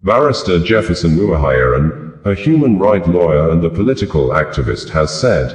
Barrister Jefferson Uwoghiren, a human rights lawyer and a political activist, has said,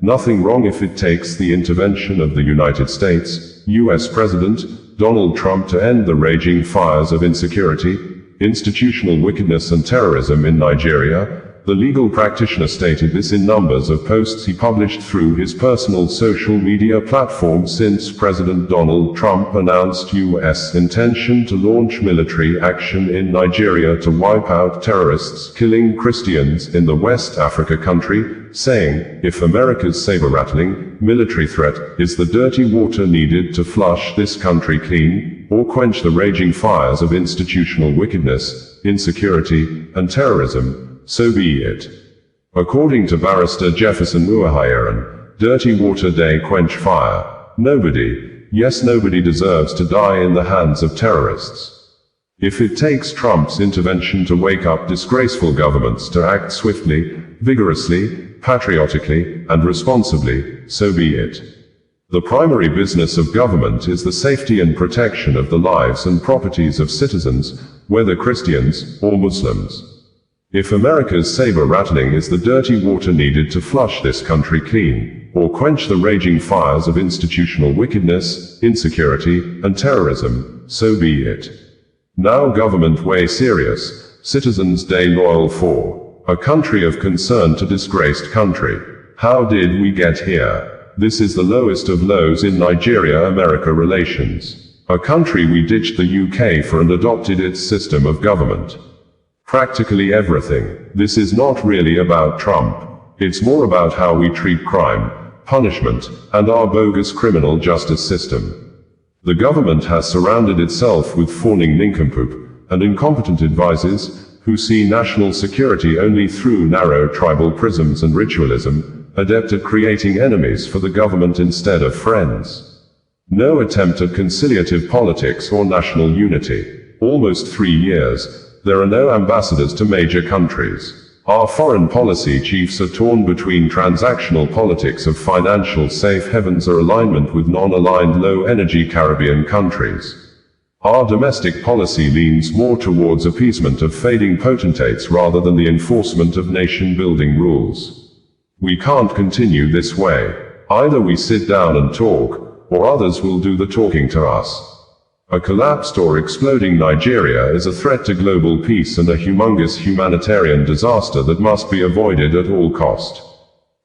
"Nothing wrong if it takes the intervention of the United States, U.S. President Donald Trump to end the raging fires of insecurity, institutional wickedness and terrorism in Nigeria." The legal practitioner stated this in numbers of posts he published through his personal social media platform since President Donald Trump announced U.S. intention to launch military action in Nigeria to wipe out terrorists killing Christians in the West Africa country, saying, "If America's saber-rattling military threat is the dirty water needed to flush this country clean, or quench the raging fires of institutional wickedness, insecurity, and terrorism, so be it." According to Barrister Jefferson Uwoghiren, dirty water day quench fire. Nobody, yes nobody deserves to die in the hands of terrorists. If it takes Trump's intervention to wake up disgraceful governments to act swiftly, vigorously, patriotically, and responsibly, so be it. The primary business of government is the safety and protection of the lives and properties of citizens, whether Christians or Muslims. If America's saber-rattling is the dirty water needed to flush this country clean, or quench the raging fires of institutional wickedness, insecurity, and terrorism, so be it. Now government way serious, citizens day loyal for, a country of concern to disgraced country. How did we get here? This is the lowest of lows in Nigeria-America relations. A country we ditched the UK for and adopted its system of government. Practically everything. This is not really about Trump. It's more about how we treat crime, punishment, and our bogus criminal justice system. The government has surrounded itself with fawning nincompoop and incompetent advisors who see national security only through narrow tribal prisms and ritualism, adept at creating enemies for the government instead of friends. No attempt at conciliative politics or national unity. Almost 3 years. There are no ambassadors to major countries. Our foreign policy chiefs are torn between transactional politics of financial safe havens or alignment with non-aligned low-energy Caribbean countries. Our domestic policy leans more towards appeasement of fading potentates rather than the enforcement of nation-building rules. We can't continue this way. Either we sit down and talk, or others will do the talking to us. A collapsed or exploding Nigeria is a threat to global peace and a humongous humanitarian disaster that must be avoided at all cost.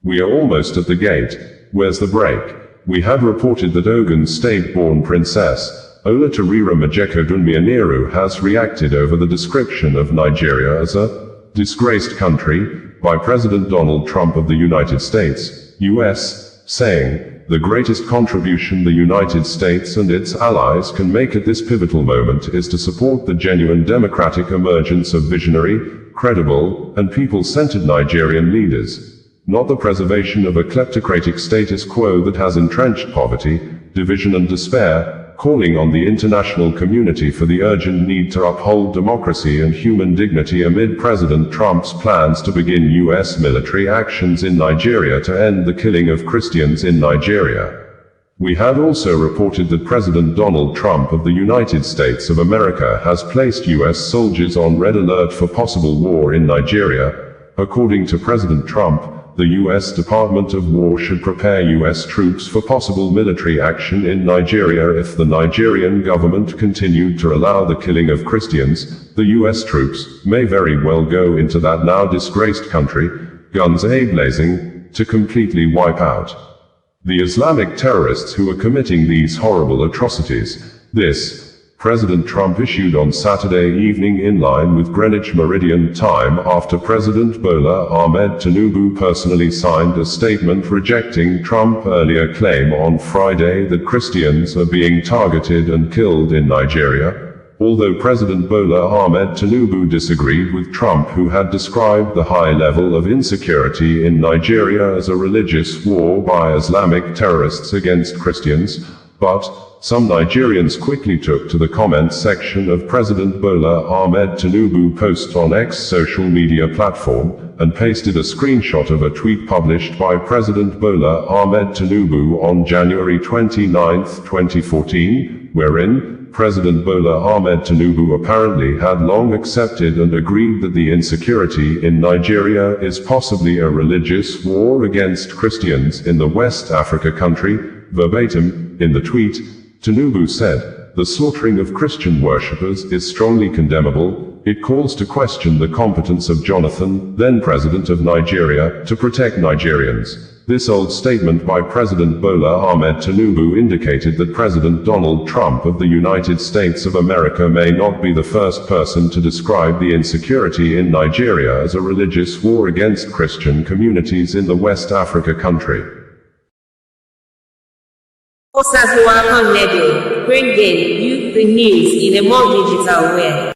We are almost at the gate. Where's the break? We have reported that Ogun's state-born princess, Olatorira Majekodunmianiru, has reacted over the description of Nigeria as a disgraced country by President Donald Trump of the United States, US, saying, "The greatest contribution the United States and its allies can make at this pivotal moment is to support the genuine democratic emergence of visionary, credible, and people-centered Nigerian leaders, not the preservation of a kleptocratic status quo that has entrenched poverty, division and despair, calling on the international community for the urgent need to uphold democracy and human dignity amid President Trump's plans to begin U.S. military actions in Nigeria to end the killing of Christians in Nigeria." We had also reported that President Donald Trump of the United States of America has placed U.S. soldiers on red alert for possible war in Nigeria. According to President Trump, the U.S. Department of War should prepare U.S. troops for possible military action in Nigeria if the Nigerian government continued to allow the killing of Christians. The U.S. troops may very well go into that now disgraced country, guns a-blazing, to completely wipe out the Islamic terrorists who are committing these horrible atrocities. This President Trump issued on Saturday evening in line with Greenwich Meridian time after President Bola Ahmed Tinubu personally signed a statement rejecting Trump's earlier claim on Friday that Christians are being targeted and killed in Nigeria. Although President Bola Ahmed Tinubu disagreed with Trump, who had described the high level of insecurity in Nigeria as a religious war by Islamic terrorists against Christians, But some Nigerians quickly took to the comments section of President Bola Ahmed Tinubu's post on X social media platform, and pasted a screenshot of a tweet published by President Bola Ahmed Tinubu on January 29, 2014, wherein President Bola Ahmed Tinubu apparently had long accepted and agreed that the insecurity in Nigeria is possibly a religious war against Christians in the West Africa country. Verbatim, in the tweet, Tinubu said, "The slaughtering of Christian worshippers is strongly condemnable. It calls to question the competence of Jonathan, then President of Nigeria, to protect Nigerians." This old statement by President Bola Ahmed Tinubu indicated that President Donald Trump of the United States of America may not be the first person to describe the insecurity in Nigeria as a religious war against Christian communities in the West Africa country. Bringing you the news in a more digital way.